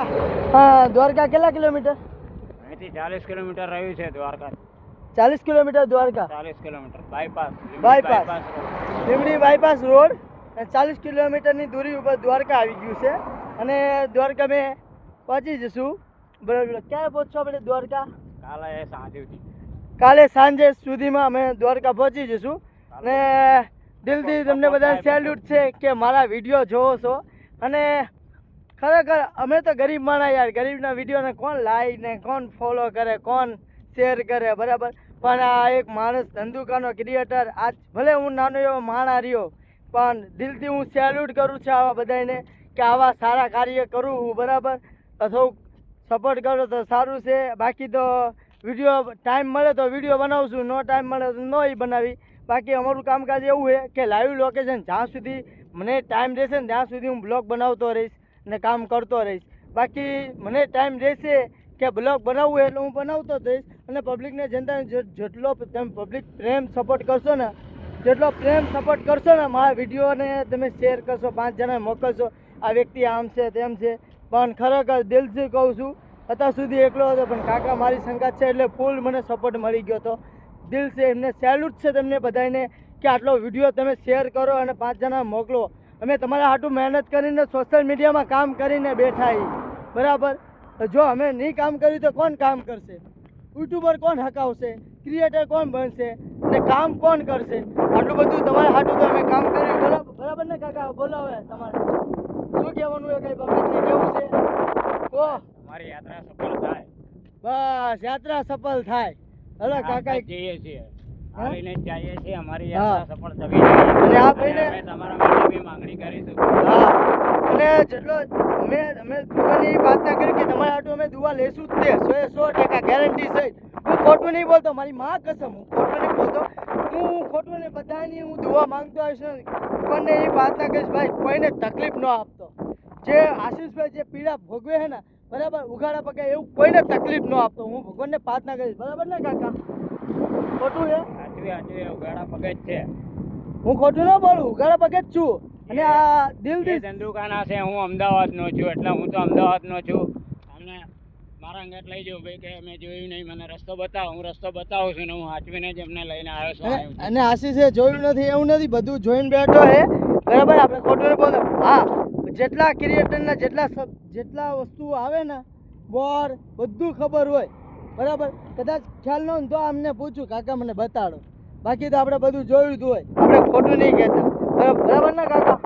હા, દ્વારકા કેટલા કિલોમીટર? અહીંથી 40 કિલોમીટર રહ્યું છે Dwarka. 40 kilometre Dwarka. 40 kilometre bypass. Limbdi bypass road 40 કિલોમીટરની દૂરી ઉપર દ્વારકા આવી ગયું છે અને દ્વારકા મેં પહોંચી જશું. બરાબર, ક્યારે પહોંચશો આપણે દ્વારકા? કાલે સાંજે સુધીમાં અમે દ્વારકા પહોંચી જશું. અને દિલથી તમને બધાને સેલ્યુટ છે કે મારા વિડીયો જોવો છો. અને ખરેખર અમે તો ગરીબ માણસ યાર, ગરીબના વિડીયોને કોણ લાઈક ને કોણ ફોલો કરે, કોણ શેર કરે, બરાબર. પણ આ એક માણસ ધંધુકાનો ક્રિએટર, આજ ભલે હું નાનો એવો માણસ રહ્યો પણ દિલથી હું સેલ્યુટ કરું છું આવા બધાને કે આવા સારા કાર્ય કરું હું, બરાબર. થોડુંક સપોર્ટ કરો તો સારું છે. બાકી તો વિડીયો ટાઈમ મળે તો વિડીયો બનાવશું, નો ટાઈમ મળે તો નહીં બનાવી. બાકી અમારું કામકાજ એવું છે કે લાઈવ લોકેશન જ્યાં સુધી મને ટાઈમ રહેશે ને ત્યાં સુધી હું બ્લોગ બનાવતો રહીશ અને કામ કરતો રહીશ. બાકી મને ટાઈમ રહેશે કે બ્લોગ બનાવવું એટલે હું બનાવતો જ રહીશ. અને પબ્લિકને જનતાને જેટલો તમે પબ્લિક પ્રેમ સપોર્ટ કરશો ને, જેટલો પ્રેમ સપોર્ટ કરશો ને, મારા વિડીયોને તમે શેર કરશો, 5 જણા મોકલશો, આ વ્યક્તિ આમ છે તેમ છે. પણ ખરેખર દિલથી કહું છું, અત્યાર સુધી એકલો હતો પણ કાકા મારી સંગાત છે એટલે ફૂલ મને સપોર્ટ મળી ગયો હતો. દિલ છે, એમને સેલ્યુટ છે તમને બધાને કે આટલો વિડીયો તમે શેર કરો અને 5 જણા મોકલો. અમે તમારા હાટું મહેનત કરીને સોશિયલ મીડિયામાં કામ કરીને બેઠા છીએ, બરાબર. જો અમે નહીં કામ કર્યું તો કોણ કામ કરશે? યુટ્યુબર કોણ હકાવશે? ક્રિએટર કોણ બનશે? અને કામ કોણ કરશે? આટલું બધું તમારા હાટું તો અમે કામ કર્યું, બરાબર. બરાબર ને કાકા? બોલો હવે તમારે શું કહેવાનું હોય? કઈ પબ્લિકને કેવું છે? ઓ મારી યાત્રા સફળ થાય. બસ યાત્રા સફળ થાય. હલો કાકા, જઈએ છીએ, હાલીને જ જઈએ છીએ. અમારી યાત્રા સફળ થવી અને આ ભાઈને અમે તમારા માટે બી માંગણી કરીશું. હા, અને જેટલો અમે ભગવાનની પ્રાર્થના કરી કે તમારા હાટું અમે દુઆ લેશું જ તે 100% ગેરંટી છે. હું ખોટું નહીં બોલતો, મારી માં કસમ, હું ખોટું નહીં બોલતો. હું ખોટું ને બધાની હું દુઆ માંગતો આવીશ ને ભગવાનને એ પ્રાર્થના કરીશ ભાઈ કોઈને તકલીફ ન આપતો. જે આશીષભાઈ જે પીડા ભોગવે છે ને, બરાબર, ઉઘાડા પગે એવું કોઈને તકલીફ ન આપતો. હું ભગવાનને પ્રાર્થના કરીશ, બરાબર ને કાકા? ખોટું છે? સાચું ઉઘાડા પગે જ છે. હું ખોટું ન બોલું, ઉઘાડા પગે જ છું. અને આ દિલથી ધંધુકાના છે. હું અમદાવાદનો છું એટલે હું તો અમદાવાદનો છું. અમને મારા અંગત લઈ જાઉં ભાઈ કે મેં જોયું નહીં, મને રસ્તો બતાવો. હું રસ્તો બતાવું છું ને હું હાચવીને જ એમને લઈને આવ્યો છું. અને આશીષે જોયું નથી એવું નથી, બધું જોઈને બેઠો હે, બરાબર. આપણે ખોટું નહીં બોલો. હા, જેટલા ક્રિએટરના જેટલા વસ્તુઓ આવે ને, બોર બધું ખબર હોય, બરાબર. કદાચ ખ્યાલ ન હોય તો અમને પૂછું કાકા મને બતાડો. બાકી તો આપણે બધું જોયું જ હોય, આપણે ખોટું નહીં કહેતા, બરાબર ને કાકા?